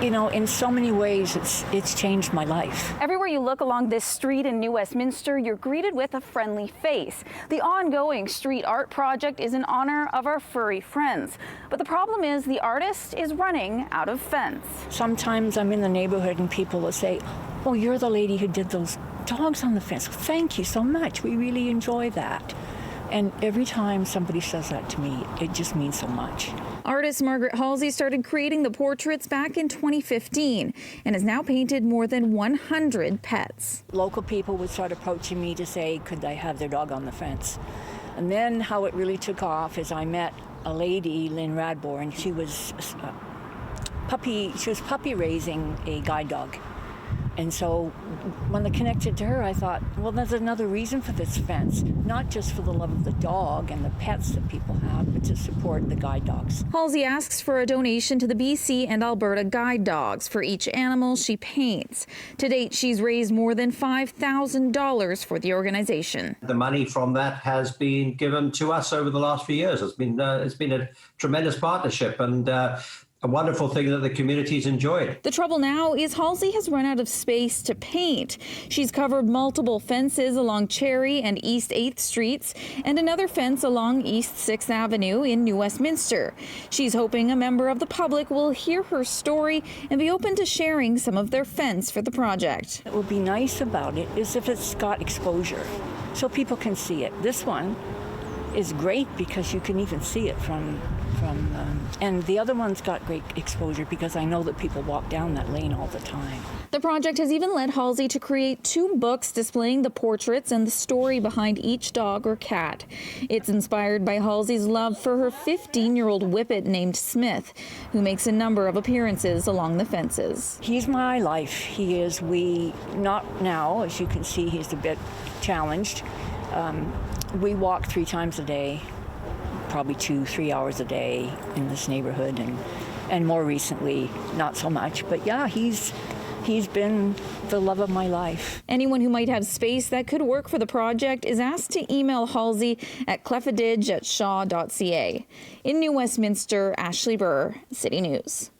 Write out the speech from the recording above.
You know, in so many ways, it's changed my life. Everywhere you look along this street in New Westminster, you're greeted with a friendly face. The ongoing street art project is in honor of our furry friends. But the problem is the artist is running out of fence. Sometimes I'm in the neighborhood and people will say, "Oh, you're the lady who did those dogs on the fence. Thank you so much. We really enjoy that." And every time somebody says that to me, it just means so much. Artist Margaret Halsey started creating the portraits back in 2015 and has now painted more than 100 pets. Local people would start approaching me to say, could I have their dog on the fence? And then how it really took off is I met a lady, Lynn Radborn. She was puppy raising a guide dog. And so when I connected to her, I thought, well, there's another reason for this fence, not just for the love of the dog and the pets that people have, but to support the guide dogs. Halsey asks for a donation to the BC and Alberta guide dogs for each animal she paints. To date, she's raised more than $5,000 for the organization. The money from that has been given to us over the last few years. It's been a tremendous partnership and a wonderful thing that the community's enjoyed. The trouble now is Halsey has run out of space to paint. She's covered multiple fences along Cherry and East 8th Streets and another fence along East 6th Avenue in New Westminster. She's hoping a member of the public will hear her story and be open to sharing some of their fence for the project. What would be nice about it is if it's got exposure so people can see it. This one is great because you can even see it from and the other one's got great exposure because I know that people walk down that lane all the time. The project has even led Halsey to create 2 books displaying the portraits and the story behind each dog or cat. It's inspired by Halsey's love for her 15-year-old whippet named Smith, who makes a number of appearances along the fences. He's my life. He is. Not now, as you can see, he's a bit challenged. We walk 3 times a day, probably 2-3 hours a day in this neighborhood, and more recently, not so much. But yeah, he's been the love of my life. Anyone who might have space that could work for the project is asked to email Halsey at cleffadige@shaw.ca. In New Westminster, Ashley Burr, City News.